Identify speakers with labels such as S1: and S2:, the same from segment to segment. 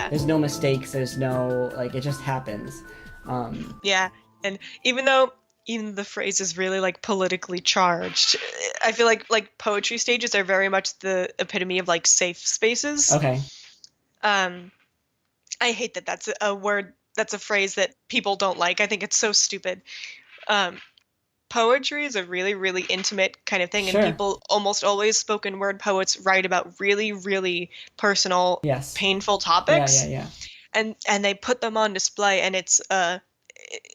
S1: There's no mistakes. There's no, like, it just happens.
S2: Yeah, and even the phrase is really like politically charged, I feel like poetry stages are very much the epitome of like safe spaces.
S1: Okay.
S2: Um, I hate that that's a word, that's a phrase that people don't like. I think it's so stupid. Um, Poetry is a really, really intimate kind of thing, and
S1: Sure.
S2: people almost always spoken word poets write about really, really personal,
S1: Yes.
S2: painful
S1: Yeah, yeah,
S2: topics,
S1: yeah.
S2: and they put them on display, and it's I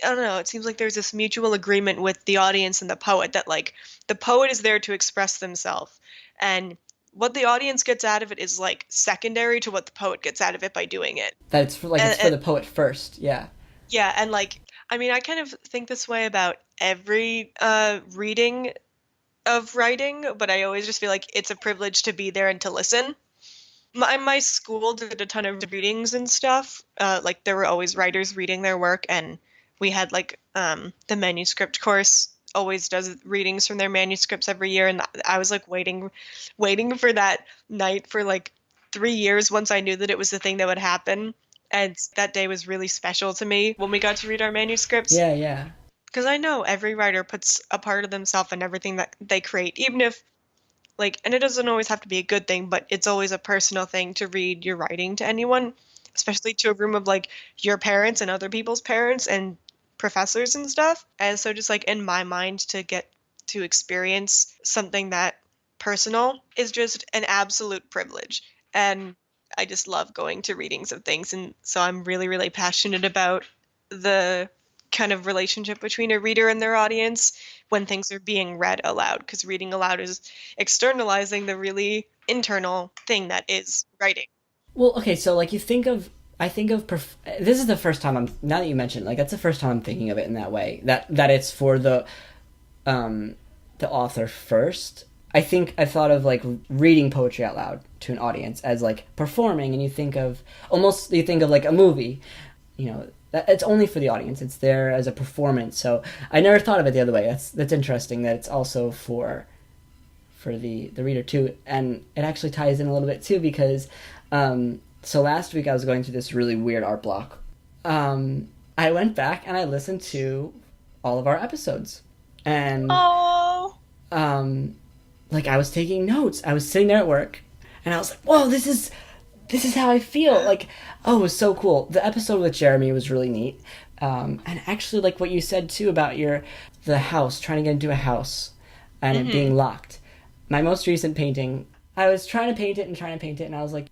S2: don't know, it seems like there's this mutual agreement with the audience and the poet that like the poet is there to express themselves, and what the audience gets out of it is like secondary to what the poet gets out of it by doing it.
S1: That it's for, like, it's for
S2: And
S1: the poet first. Yeah.
S2: yeah, and like I mean, I kind of think this way about every reading of writing, but I always just feel like it's a privilege to be there and to listen. My school did a ton of readings and stuff. Like there were always writers reading their work, and we had like the manuscript course always does readings from their manuscripts every year, and I was like waiting for that night for like 3 years once I knew that it was the thing that would happen. And that day was really special to me when we got to read our manuscripts.
S1: Yeah, yeah.
S2: Because I know every writer puts a part of themselves in everything that they create, even if like, and it doesn't always have to be a good thing, but it's always a personal thing to read your writing to anyone, especially to a room of like your parents and other people's parents and professors and stuff. And so just like in my mind to get to experience something that personal is just an absolute privilege. And I just love going to readings of things. And so I'm really, really passionate about the kind of relationship between a reader and their audience when things are being read aloud, because reading aloud is externalizing the really internal thing that is writing.
S1: Well, okay, so like you think of, I think of this is the first time I'm, now that you mentioned, like that's the first time I'm thinking of it in that way, that it's for um the author first. I think I thought of like reading poetry out loud to an audience as like performing, and you think of, almost you think of like a movie, you know, that it's only for the audience. It's there as a performance. So I never thought of it the other way. That's interesting that it's also for the reader too, and it actually ties in a little bit too because so last week I was going through this really weird art block. I went back and I listened to all of our episodes, and
S2: Oh,
S1: like I was taking notes. I was sitting there at work, and I was like, "Whoa, this is how I feel." Like, oh, it was so cool. The episode with Jeremy was really neat, and actually, like what you said too about the house, trying to get into a house, and it being locked. My most recent painting, I was trying to paint it and trying to paint it, and I was like,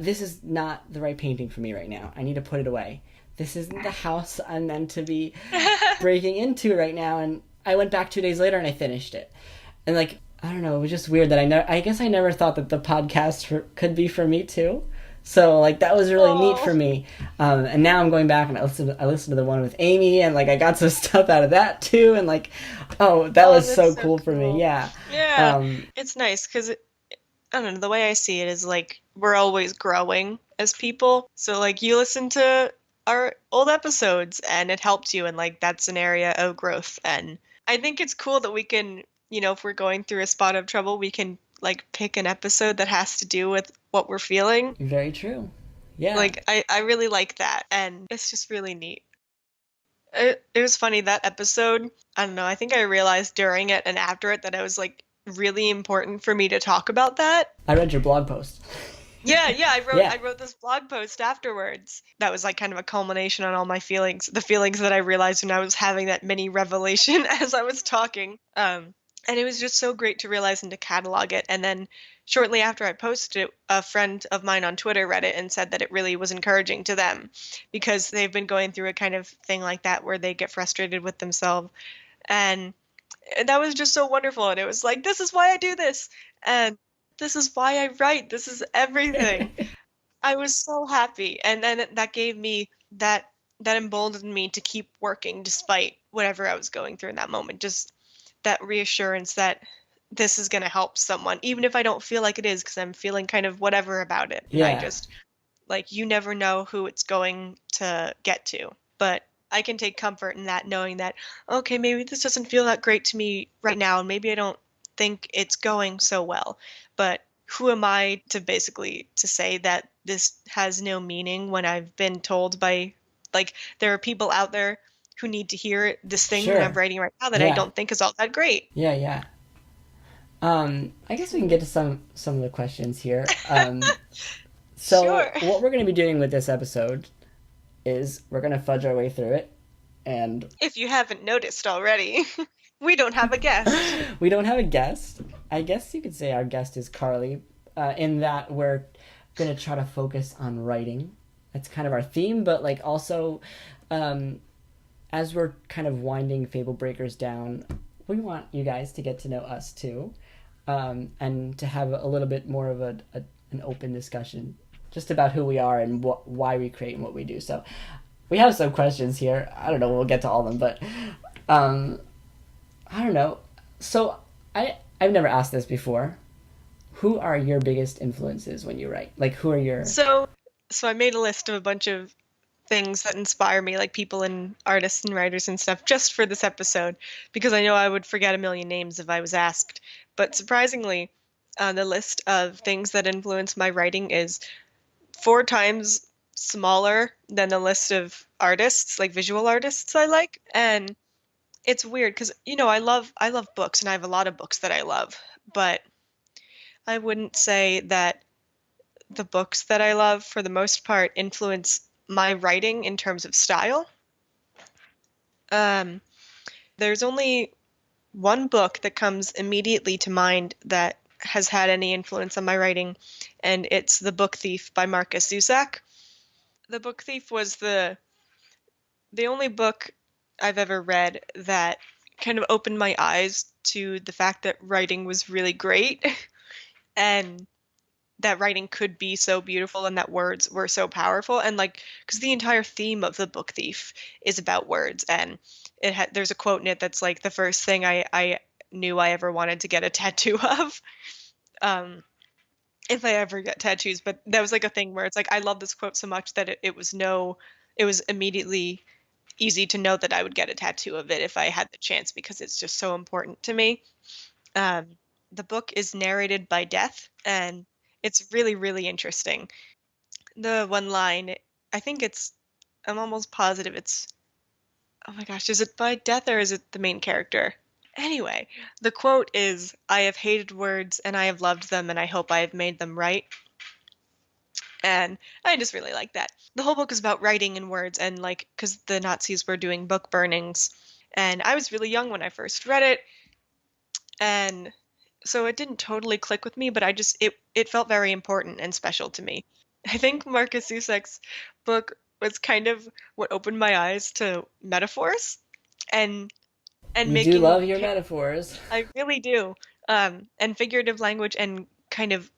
S1: this is not the right painting for me right now. I need to put it away. This isn't the house I'm meant to be breaking into right now. And I went back 2 days later and I finished it. And like, I don't know, it was just weird that I guess I never thought that the podcast could be for me too. So like that was really neat for
S2: oh,
S1: me, and now I'm going back and I listened to the one with Amy, and like I got some stuff out of that too, and like, oh, that
S2: oh,
S1: was
S2: that's
S1: so
S2: so
S1: cool for me.
S2: cool.
S1: Yeah.
S2: Yeah,
S1: um,
S2: it's nice because I don't know, the way I see it is like we're always growing as people. So like you listen to our old episodes and it helped you, and like that's an area of growth. And I think it's cool that we can, if we're going through a spot of trouble, we can like pick an episode that has to do with what we're feeling.
S1: Very true. Yeah.
S2: Like I really like that, and it's just really neat. It was funny that episode. I don't know. I think I realized during it and after it that it was like really important for me to talk about that.
S1: I read your blog post.
S2: Yeah, yeah, I wrote
S1: Yeah.
S2: I wrote this blog post afterwards. That was like kind of a culmination on all my feelings, the feelings that I realized when I was having that mini revelation as I was talking. And it was just so great to realize and to catalog it. And then shortly after I posted it, a friend of mine on Twitter read it and said that it really was encouraging to them because they've been going through a kind of thing like that where they get frustrated with themselves. And that was just so wonderful. And it was like, this is why I do this. And this is why I write. This is everything. I was so happy. And then that gave me that emboldened me to keep working despite whatever I was going through in that moment. Just that reassurance that this is going to help someone, even if I don't feel like it is, because I'm feeling kind of whatever about it. And I
S1: Yeah.
S2: just, like, you never know who it's going to get to. But I can take comfort in that, knowing that, okay, maybe this doesn't feel that great to me right now, and maybe I don't think it's going so well. But who am I to basically to say that this has no meaning when I've been told by, like, there are people out there who need to hear this thing that I'm
S1: Sure.
S2: writing right now that I
S1: Yeah.
S2: don't think is all that great.
S1: Yeah. Yeah. I guess we can get to some of the questions here. So
S2: Sure.
S1: what we're going to be doing with this episode is we're going to fudge our way through it, and
S2: If you haven't noticed already, we don't have a guest.
S1: we don't have a guest. I guess you could say our guest is Carly, in that we're going to try to focus on writing. That's kind of our theme, but like also, um, as we're kind of winding Fablebreakers down, we want you guys to get to know us too, and to have a little bit more of an open discussion just about who we are and why we create and what we do. So we have some questions here. I don't know. We'll get to all of them, but um, I don't know. So I've never asked this before. Who are your biggest influences when you write? Like, who are your...
S2: So, so I made a list of a bunch of things that inspire me, like people and artists and writers and stuff, just for this episode, because I know I would forget a million names if I was asked. But surprisingly, the list of things that influence my writing is 4 times smaller than the list of artists, like visual artists I like. And it's weird because, I love books and I have a lot of books that I love, but I wouldn't say that the books that I love, for the most part, influence my writing in terms of style. Um, there's only one book that comes immediately to mind that has had any influence on my writing, and it's The Book Thief by Marcus Zusak. The Book Thief was the only book I've ever read that kind of opened my eyes to the fact that writing was really great and that writing could be so beautiful and that words were so powerful. And like, because the entire theme of The Book Thief is about words, and there's a quote in it that's like the first thing I knew I ever wanted to get a tattoo of. um if I ever get tattoos. But that was like a thing where it's like I love this quote so much that it was immediately easy to know that I would get a tattoo of it if I had the chance, because it's just so important to me. Um, the book is narrated by Death, and it's really, really interesting. The one line, I think I'm almost positive oh my gosh, is it by Death or is it the main character? Anyway, the quote is, "I have hated words and I have loved them and I hope I have made them right." And I just really like that. The whole book is about writing and words, and like, because the Nazis were doing book burnings. And I was really young when I first read it. And so it didn't totally click with me, but it felt very important and special to me. I think Marcus Zusak's book was kind of what opened my eyes to metaphors and
S1: You do
S2: making
S1: love your metaphors.
S2: I really do. And figurative language, and kind of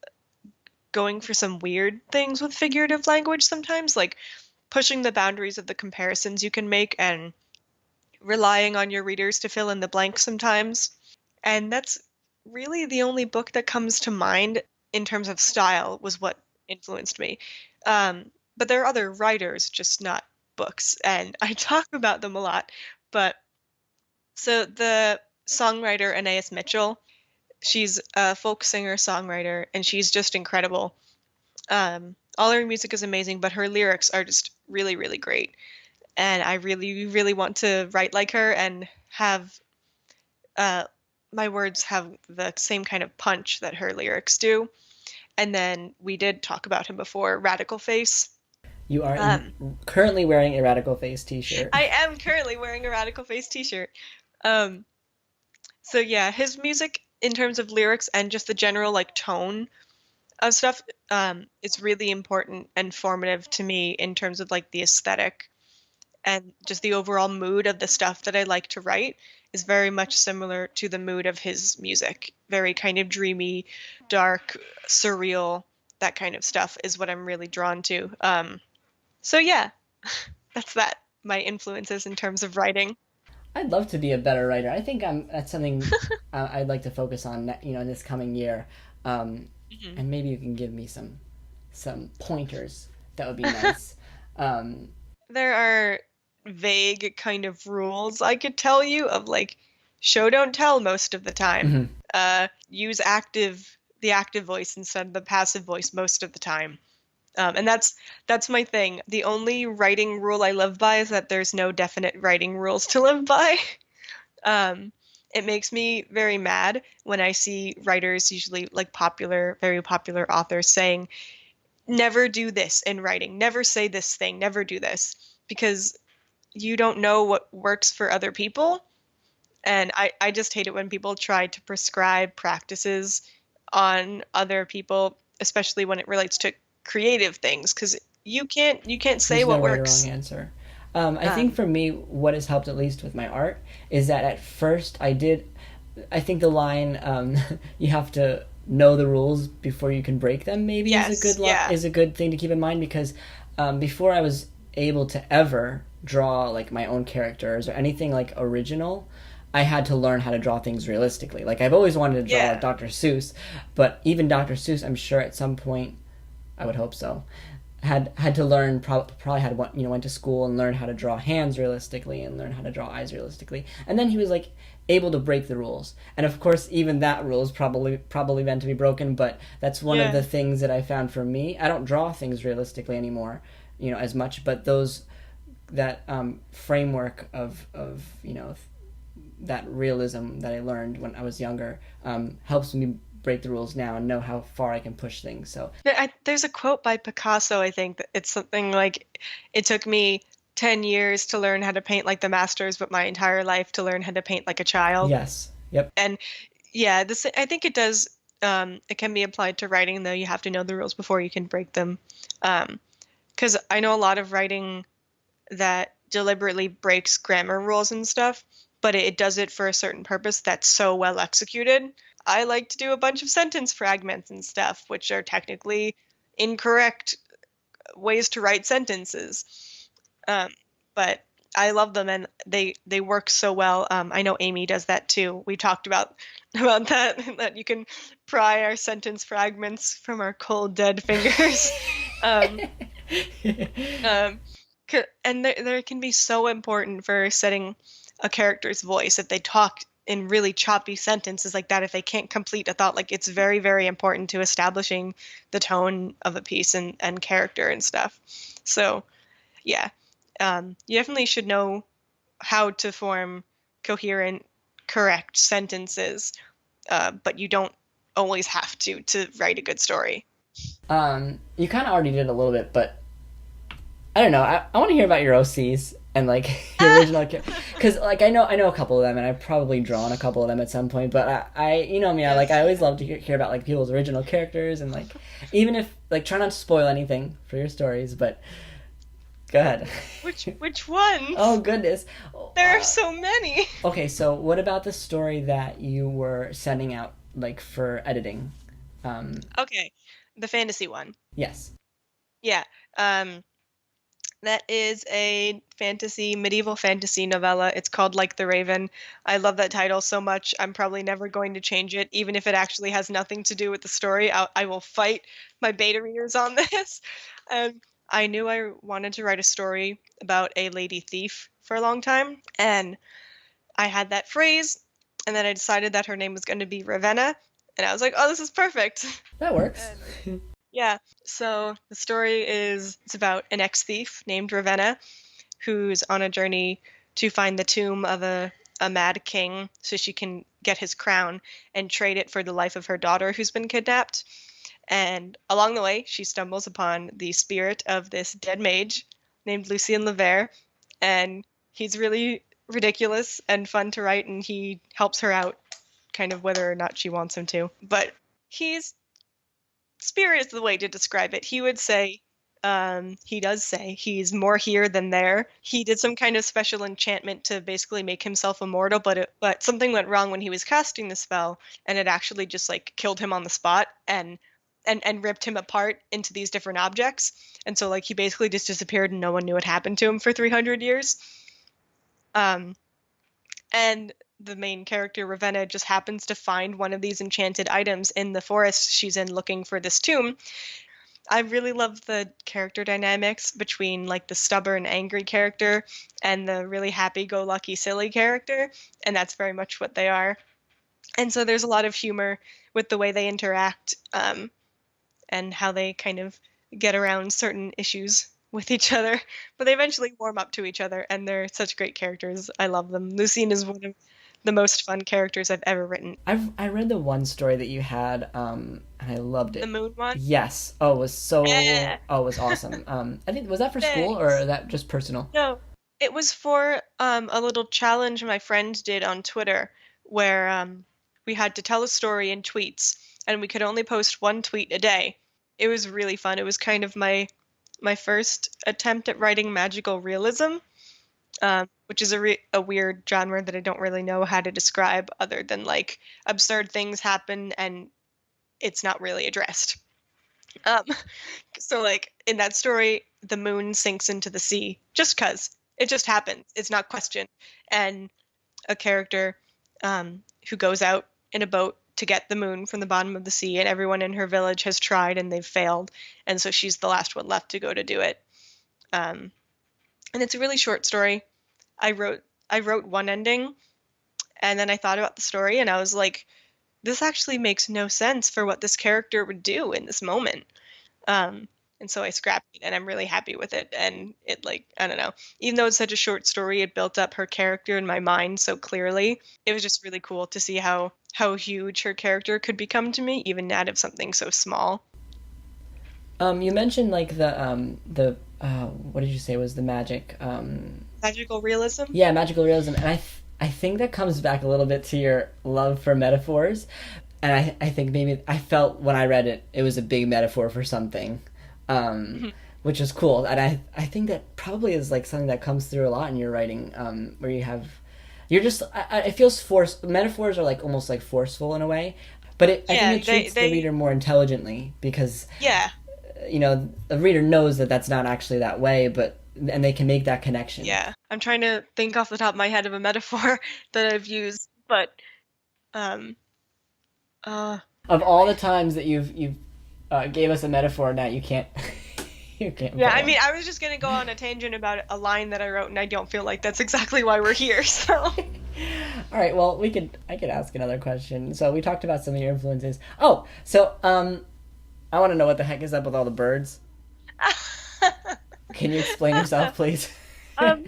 S2: going for some weird things with figurative language sometimes, like pushing the boundaries of the comparisons you can make and relying on your readers to fill in the blanks sometimes. And that's really the only book that comes to mind in terms of style was what influenced me. But there are other writers, just not books, and I talk about them a lot. But so the songwriter Anais Mitchell, she's a folk singer songwriter, and she's just incredible. All her music is amazing, but her lyrics are just really, really great. And I really, really want to write like her and have uh, my words have the same kind of punch that her lyrics do. And then we did talk about him before, Radical Face.
S1: You are
S2: Um,
S1: currently wearing a Radical Face t-shirt.
S2: I am currently wearing a Radical Face t-shirt. Um, so yeah, his music in terms of lyrics and just the general like tone of stuff, is really important and formative to me in terms of like the aesthetic and just the overall mood of the stuff that I like to write is very much similar to the mood of his music. Very kind of dreamy, dark, surreal, that kind of stuff is what I'm really drawn to. So yeah, that's that. My influences in terms of writing.
S1: I'd love to be a better writer. I think that's something I'd like to focus on, in this coming year.
S2: Mhm.
S1: And maybe you can give me some pointers. That would be nice. Um,
S2: There are vague kind of rules I could tell you of like show don't tell most of the time.
S1: mhm.
S2: Use the active voice instead of the passive voice most of the time. And that's my thing. The only writing rule I live by is that there's no definite writing rules to live by. Um, it makes me very mad when I see writers, usually like popular, very popular authors, saying, never do this in writing, never say this thing, never do this, because you don't know what works for other people. And I just hate it when people try to prescribe practices on other people, especially when it relates to creative things, because you can't say
S1: There's no
S2: what
S1: right or wrong
S2: works.
S1: answer. I think
S2: Um,
S1: for me, what has helped at least with my art is that at first I think the line you have to know the rules before you can break them maybe
S2: yes, yeah,
S1: is a good thing to keep in mind because before I was able to ever draw like my own characters or anything like original, I had to learn how to draw things realistically. Like I've always wanted to draw like
S2: yeah,
S1: Dr. Seuss, but even Dr. Seuss, I'm sure at some point, I would hope so, had to learn probably had went to school and learned how to draw hands realistically and learn how to draw eyes realistically, and then he was like able to break the rules. And of course, even that rule is probably meant to be broken. But that's one of
S2: yeah.
S1: the things that I found for me. I don't draw things realistically anymore, as much. But those that framework of that realism that I learned when I was younger helps me break the rules now and know how far I can push things. So
S2: There's a quote by Picasso, I think, that it's something like, it took me 10 years to learn how to paint like the masters, but my entire life to learn how to paint like a child.
S1: yes, yep.
S2: And yeah, this I think it does. It can be applied to writing, though. You have to know the rules before you can break them. Because I know a lot of writing that deliberately breaks grammar rules and stuff, but it does it for a certain purpose that's so well executed. I like to do a bunch of sentence fragments and stuff, which are technically incorrect ways to write sentences. Um, but I love them, and they work so well. I know Amy does that too. We talked about about that you can pry our sentence fragments from our cold dead fingers. um, um, and they can be so important for setting a character's voice if they talk in really choppy sentences like that. If they can't complete a thought, like, it's very, very important to establishing the tone of a piece and character and stuff. So yeah, you definitely should know how to form coherent, correct sentences, but you don't always have to write a good story.
S1: You kind of already did a little bit, but I don't know. I want to hear about your OCs and like your
S2: Ah!
S1: original, because like I know a couple of them, and I've probably drawn a couple of them at some point. But I you know me, I
S2: Yes.
S1: always love to hear about like people's original characters and like even if like try not to spoil anything for your stories, but go ahead.
S2: Which ones?
S1: Oh goodness.
S2: There are
S1: Uh,
S2: so many.
S1: okay, so what about the story that you were sending out like for editing?
S2: Okay, the fantasy one.
S1: Yes.
S2: Yeah. Um, that is a medieval fantasy novella. It's called Like the Raven. I love that title so much. I'm probably never going to change it, even if it actually has nothing to do with the story. I will fight my beta readers on this. And I knew I wanted to write a story about a lady thief for a long time, and I had that phrase, and then I decided that her name was going to be Ravenna, and I was like, oh, this is perfect.
S1: That works.
S2: And yeah, so the story is it's about an ex-thief named Ravenna who's on a journey to find the tomb of a mad king so she can get his crown and trade it for the life of her daughter who's been kidnapped. And along the way, she stumbles upon the spirit of this dead mage named Lucien Levere, and he's really ridiculous and fun to write, and he helps her out kind of whether or not she wants him to. But he's spirit is the way to describe it. He does say he's more here than there. He did some kind of special enchantment to basically make himself immortal, but something went wrong when he was casting the spell, and it actually just like killed him on the spot and ripped him apart into these different objects. And so like he basically just disappeared and no one knew what happened to him for 300 years. Um, and the main character Ravenna just happens to find one of these enchanted items in the forest she's in looking for this tomb. I really love the character dynamics between like the stubborn, angry character and the really happy-go-lucky, silly character, and that's very much what they are. And so there's a lot of humor with the way they interact, and how they kind of get around certain issues with each other, but they eventually warm up to each other, and they're such great characters. I love them. Lucine is one of the most fun characters I've ever written.
S1: I read the one story that you had, and I loved
S2: The
S1: it.
S2: moon one?
S1: Yes. Oh, it was
S2: Yeah.
S1: it was awesome. I think was that for school or
S2: Thanks.
S1: that just personal?
S2: No, it was for a little challenge my friend did on Twitter where we had to tell a story in tweets and we could only post one tweet a day. It was really fun. It was kind of my first attempt at writing magical realism, which is a weird genre that I don't really know how to describe other than like absurd things happen and it's not really addressed. Um, so like in that story, the moon sinks into the sea just cuz it just happens. It's not questioned. And a character who goes out in a boat to get the moon from the bottom of the sea, and everyone in her village has tried and they've failed, and so she's the last one left to go to do it. Um, and it's a really short story. I wrote one ending, and then I thought about the story, and I was like, this actually makes no sense for what this character would do in this moment. Um, and so I scrapped it, and I'm really happy with it. And it, like, I don't know, even though it's such a short story, it built up her character in my mind so clearly. It was just really cool to see how huge her character could become to me, even out of something so small.
S1: You mentioned like the what did you say was the magic?
S2: Magical realism.
S1: Yeah, magical realism, and I think that comes back a little bit to your love for metaphors, and I think maybe I felt when I read it, it was a big metaphor for something, um, which is cool, and I think that probably is like something that comes through a lot in your writing, where you have you're just it feels forced. Metaphors are like almost like forceful in a way, but I think
S2: Yeah,
S1: it treats the
S2: they
S1: reader more intelligently because
S2: yeah,
S1: the reader knows that that's not actually that way, but and they can make that connection.
S2: yeah. I'm trying to think off the top of my head of a metaphor that I've used, but um
S1: Of all the times that you've gave us a metaphor, now you can't you can't
S2: yeah,
S1: put
S2: I
S1: one.
S2: mean, I was just gonna go on a tangent about a line that I wrote, and I don't feel like that's exactly why we're here. So,
S1: All right, well, I could ask another question. So we talked about some of your influences. Oh, so I want to know what the heck is up with all the birds. Can you explain yourself, please?
S2: um,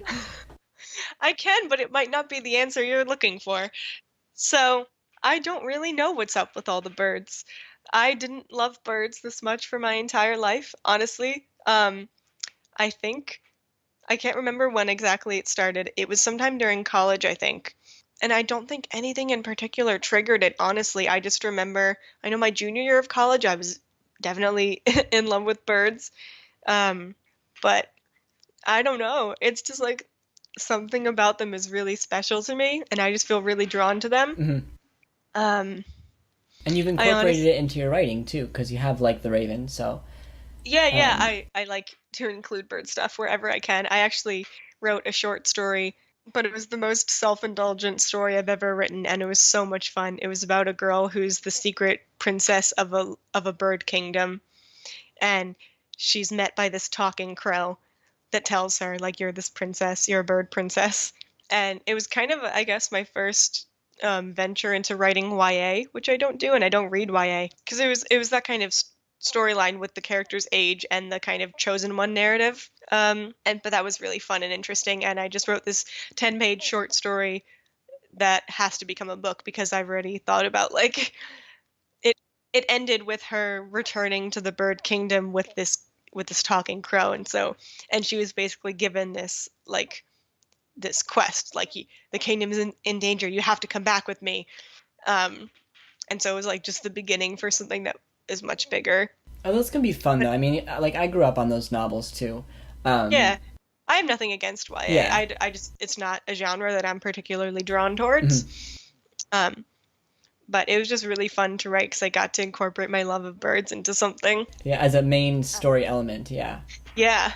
S2: I can, but it might not be the answer you're looking for. So, I don't really know what's up with all the birds. I didn't love birds this much for my entire life, honestly. I think I can't remember when exactly it started. It was sometime during college, I think. And I don't think anything in particular triggered it, honestly. I just remember, I know my junior year of college, I was definitely in love with birds. Um, but I don't know. It's just like something about them is really special to me, and I just feel really drawn to them.
S1: Hmm.
S2: Um,
S1: And you've
S2: I
S1: incorporated
S2: honestly,
S1: it into your writing too, because you have like the Raven. So,
S2: yeah,
S1: um,
S2: I like to include bird stuff wherever I can. I actually wrote a short story, but it was the most self-indulgent story I've ever written, and it was so much fun. It was about a girl who's the secret princess of a bird kingdom, and she's met by this talking crow that tells her like you're this princess, you're a bird princess. And it was kind of, I guess, my first venture into writing YA, which I don't do, and I don't read YA because it was that kind of storyline with the character's age and the kind of chosen one narrative. And but that was really fun and interesting, and I just wrote this 10-page short story that has to become a book because I've already thought about like it. It ended with her returning to the bird kingdom with this talking crow, and so and she was basically given this like this quest like the kingdom is in danger, you have to come back with me. um and so it was like just the beginning for something that is much bigger.
S1: oh, those can be fun
S2: But
S1: though. I mean, like I grew up on those novels too. Um,
S2: yeah, I have nothing against YA.
S1: yeah.
S2: I just it's not a genre that I'm particularly drawn
S1: Mhm.
S2: towards. um but it was just really fun to write because I got to incorporate my love of birds into something.
S1: Yeah, as a main story element. Yeah.
S2: Yeah,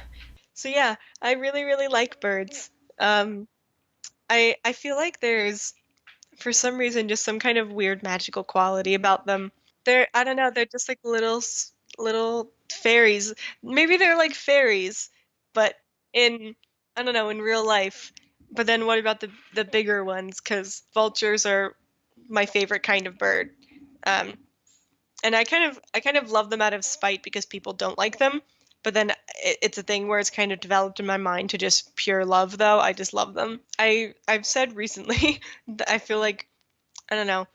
S2: so yeah, I really really like birds. um I feel like there's for some reason just some kind of weird magical quality about them. They're I don't know, they're just like little fairies. Maybe they're like fairies, but in I don't know, in real life. But then what about the bigger ones? Because vultures are my favorite kind of bird. Um, and I kind of love them out of spite because people don't like them. But then it's a thing where it's kind of developed in my mind to just pure love, though. I just love them. I've said recently that I feel like, I don't know,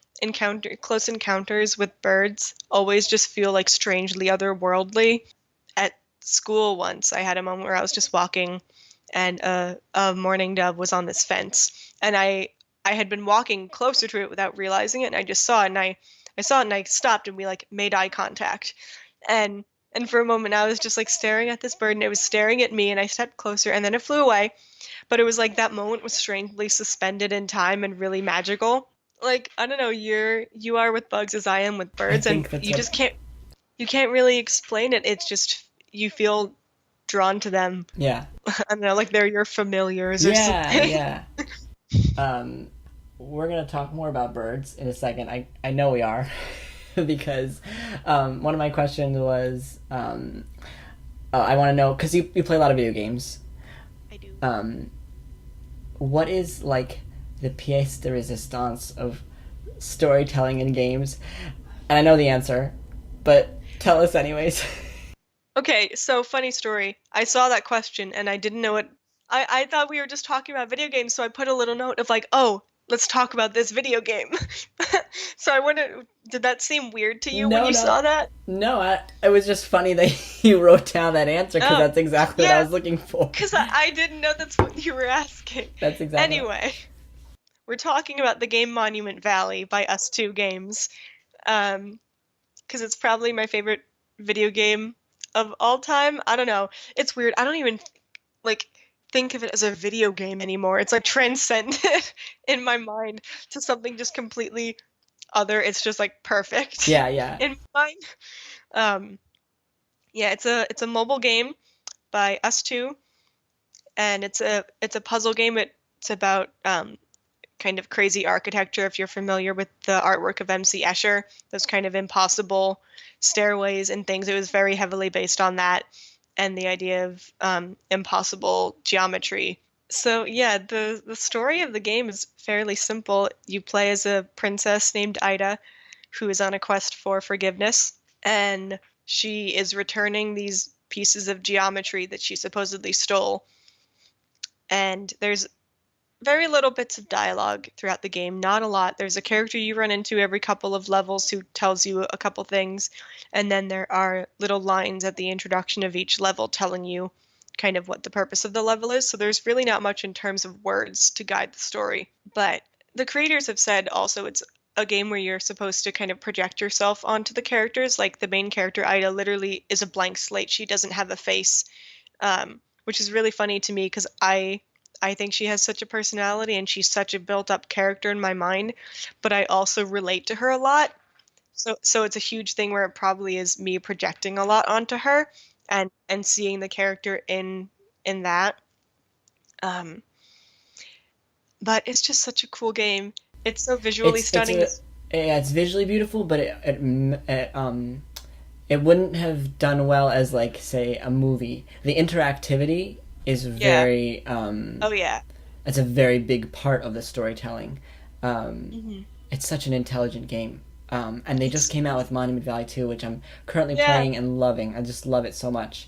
S2: close encounters with birds always just feel like strangely otherworldly. At school once, I had a moment where I was just walking and a mourning dove was on this fence, and I had been walking closer to it without realizing it, and I just saw it, and I saw it, and I stopped, and we like made eye contact, and for a moment I was just like staring at this bird, and it was staring at me, and I stepped closer, and then it flew away, but it was like that moment was strangely suspended in time and really magical. Like, I don't know, you are with bugs as I am with
S1: I
S2: birds, and
S1: think that's
S2: you
S1: what.
S2: just can't really explain it. It's just you feel drawn to them.
S1: Yeah.
S2: I don't know, like they're your familiars or
S1: Yeah,
S2: something.
S1: yeah. Um, we're gonna talk more about birds in a second. I know we are, because one of my questions was, I want to know, because you play a lot of video games.
S2: I do.
S1: Um, what is like the pièce de résistance of storytelling in games? And I know the answer, but tell us anyways.
S2: Okay, so funny story. I saw that question and I didn't know it. I thought we were just talking about video games, so I put a little note of like, oh, let's talk about this video game. So I wonder, did that seem weird to you when
S1: No,
S2: you
S1: no,
S2: saw that?
S1: no. It was just funny that you wrote down that answer, because
S2: Oh,
S1: that's exactly what I
S2: yeah,
S1: was looking for.
S2: because I didn't know that's what you were asking.
S1: That's exactly.
S2: Anyway, we're talking about the game Monument Valley by Us Two Games. Um, because it's probably my favorite video game of all time. I don't know. It's weird. I don't even like think of it as a video game anymore. It's like transcended in my mind to something just completely other. It's just like perfect
S1: Yeah, yeah.
S2: in my mind. Um, yeah, it's a mobile game by Us Two, and it's a puzzle game. It's about kind of crazy architecture. If you're familiar with the artwork of MC Escher, those kind of impossible stairways and things, it was very heavily based on that and the idea of impossible geometry. So yeah, the story of the game is fairly simple. You play as a princess named Ida who is on a quest for forgiveness, and she is returning these pieces of geometry that she supposedly stole. And there's very little bits of dialogue throughout the game, not a lot. There's a character you run into every couple of levels who tells you a couple things, and then there are little lines at the introduction of each level telling you kind of what the purpose of the level is. So there's really not much in terms of words to guide the story. But the creators have said also it's a game where you're supposed to kind of project yourself onto the characters. Like the main character, Ida, literally is a blank slate. She doesn't have a face, which is really funny to me because I think she has such a personality and she's such a built-up character in my mind, but I also relate to her a lot. So it's a huge thing where it probably is me projecting a lot onto her and seeing the character in that. Um, but it's just such a cool game. It's so visually
S1: It's
S2: stunning.
S1: a yeah, it's visually beautiful, but it wouldn't have done well as, like, say, a movie. The interactivity is
S2: Yeah.
S1: very
S2: Oh yeah.
S1: it's a very big part of the storytelling.
S2: Hmm.
S1: It's such an intelligent game. And they just
S2: It's
S1: came out with Monument Valley 2, which I'm currently
S2: yeah.
S1: playing and loving. I just love it so much.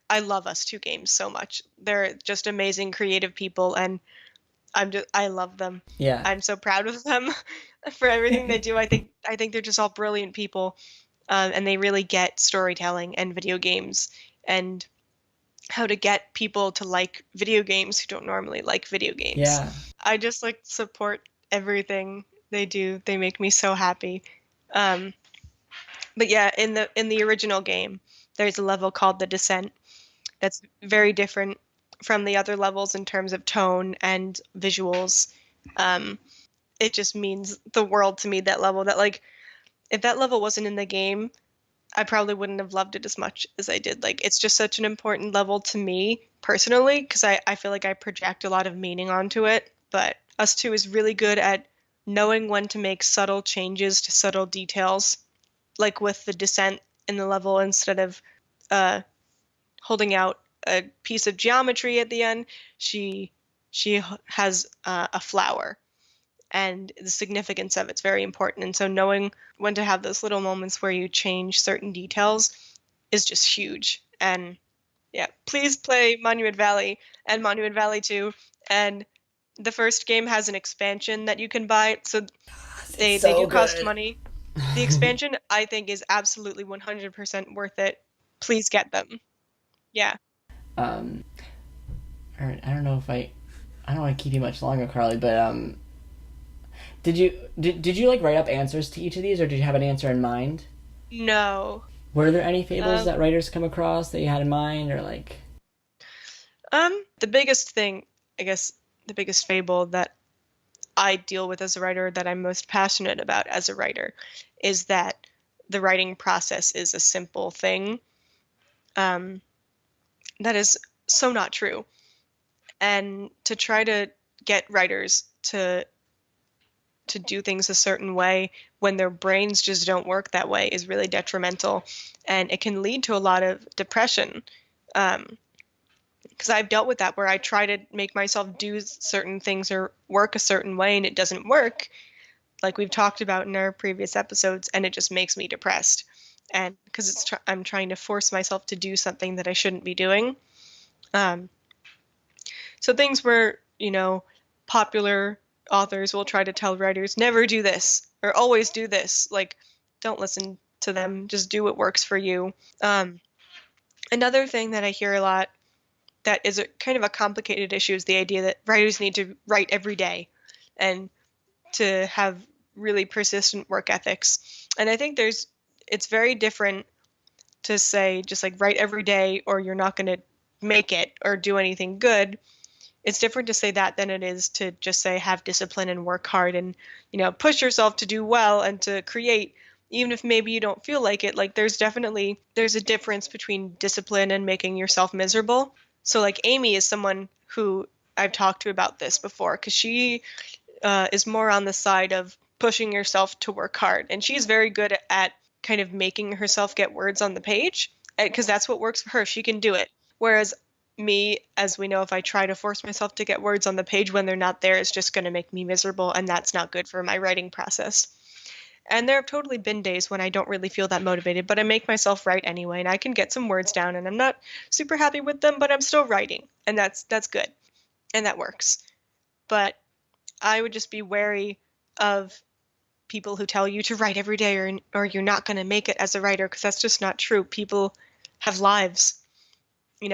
S2: I love Us Two Games so much. They're just amazing creative people and I love them.
S1: Yeah.
S2: I'm so proud of them for everything they do. I think they're just all brilliant people, and they really get storytelling and video games and how to get people to like video games who don't normally like video games.
S1: Yeah.
S2: I just like support everything they do. They make me so happy. Um, but yeah, in the original game, there's a level called The Descent that's very different from the other levels in terms of tone and visuals. Um, it just means the world to me, that level. That like if that level wasn't in the game, I probably wouldn't have loved it as much as I did. Like it's just such an important level to me personally because I feel like I project a lot of meaning onto it. But Us Two is really good at knowing when to make subtle changes to subtle details, like with the descent in the level instead of uh, holding out a piece of geometry at the end, she she has a flower, and the significance of it's very important. And so knowing when to have those little moments where you change certain details is just huge. And yeah, please play Monument Valley and Monument Valley 2. And the first game has an expansion that you can buy, so
S1: It's
S2: they
S1: so
S2: do cost
S1: good.
S2: money. The expansion, I think, is absolutely 100% worth it. Please get them. Yeah.
S1: um, I don't know if I don't want to keep you much longer, Carly, but did you like write up answers to each of these, or did you have an answer in mind?
S2: No.
S1: Were there any fables
S2: Um,
S1: that writers come across that you had in mind, or like?
S2: the biggest thing, I guess, the biggest fable that I deal with as a writer that I'm most passionate about as a writer is that the writing process is a simple thing. Um, that is so not true. And to try to get writers to do things a certain way when their brains just don't work that way is really detrimental, and it can lead to a lot of depression. Because I've dealt with that where I try to make myself do certain things or work a certain way and it doesn't work, like we've talked about in our previous episodes, and it just makes me depressed. And because I'm trying to force myself to do something that I shouldn't be doing. Um, so things where, popular authors will try to tell writers, never do this or always do this. Like, don't listen to them. Just do what works for you. Um, Another thing that I hear a lot that is kind of a complicated issue is the idea that writers need to write every day and to have really persistent work ethics. And I think it's very different to say just like write every day or you're not going to make it or do anything good. It's different to say that than it is to just say have discipline and work hard and, push yourself to do well and to create even if maybe you don't feel like it. Like there's a difference between discipline and making yourself miserable. So like Amy is someone who I've talked to about this before because she is more on the side of pushing yourself to work hard. And she's very good at kind of making herself get words on the page because that's what works for her. She can do it. Whereas me, as we know, if I try to force myself to get words on the page when they're not there, it's just going to make me miserable. And that's not good for my writing process. And there have totally been days when I don't really feel that motivated, but I make myself write anyway, and I can get some words down, and I'm not super happy with them, but I'm still writing, and that's good, and that works. But I would just be wary of people who tell you to write every day or you're not going to make it as a writer because that's just not true. People have lives.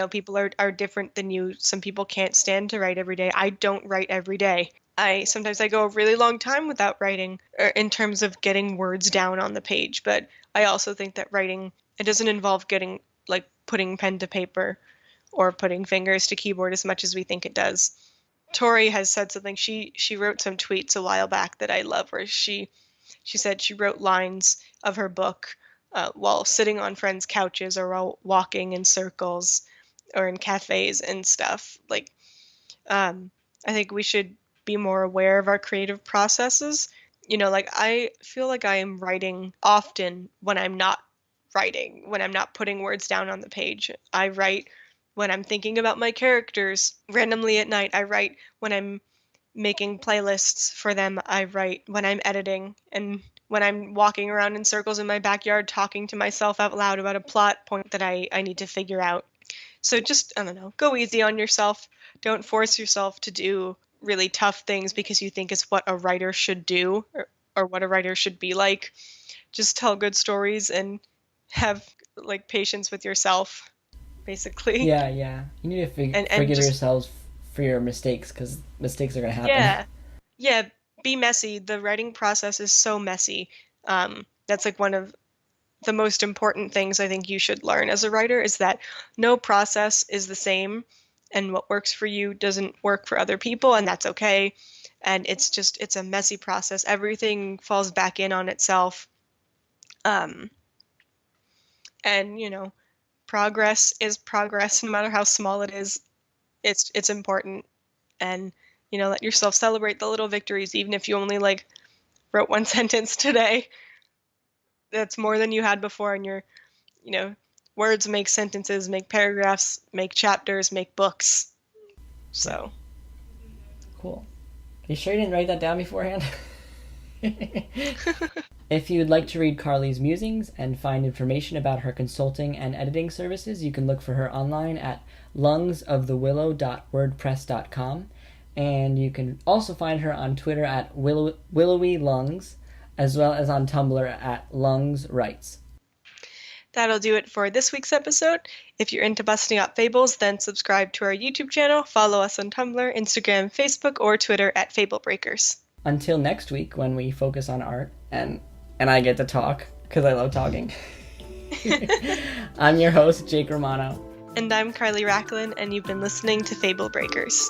S2: People are different than you. Some people can't stand to write every day. I don't write every day. I go a really long time without writing in terms of getting words down on the page, but I also think that writing it doesn't involve getting like putting pen to paper or putting fingers to keyboard as much as we think it does. Tori has said something. She wrote some tweets a while back that I love, where she said she wrote lines of her book while sitting on friends' couches or while walking in circles or in cafes and stuff. Like, I think we should be more aware of our creative processes. Like I feel like I am writing often when I'm not writing, when I'm not putting words down on the page. I write when I'm thinking about my characters randomly at night. I write when I'm making playlists for them. I write when I'm editing and when I'm walking around in circles in my backyard talking to myself out loud about a plot point that I need to figure out. So just, I don't know, go easy on yourself. Don't force yourself to do really tough things because you think it's what a writer should do or what a writer should be like. Just tell good stories and have like patience with yourself, basically.
S1: Yeah, yeah. You need to
S2: And
S1: forgive
S2: just
S1: yourselves for your mistakes because mistakes are gonna happen.
S2: yeah. Yeah, be messy. The writing process is so messy. That's like one of the most important things I think you should learn as a writer is that no process is the same, and what works for you doesn't work for other people, and that's okay. And it's a messy process. Everything falls back in on itself. Um, and progress is progress, no matter how small it is. It's important, and let yourself celebrate the little victories, even if you only like wrote one sentence today. That's more than you had before, and you know, words make sentences, make paragraphs, make chapters, make books.
S1: Yeah,
S2: So,
S1: cool. You sure you didn't write that down beforehand? If you'd like to read Carly's musings and find information about her consulting and editing services, you can look for her online at lungsofthewillow.wordpress.com. And you can also find her on Twitter at Willowy Lungs, as well as on Tumblr at Lungs Writes.
S2: That'll do it for this week's episode. If you're into busting out fables, then subscribe to our YouTube channel, follow us on Tumblr, Instagram, Facebook, or Twitter at Fablebreakers.
S1: Until next week, when we focus on art, and I get to talk, because I love talking. I'm your host, Jake Romano.
S2: And I'm Carly Racklin, and you've been listening to Fablebreakers.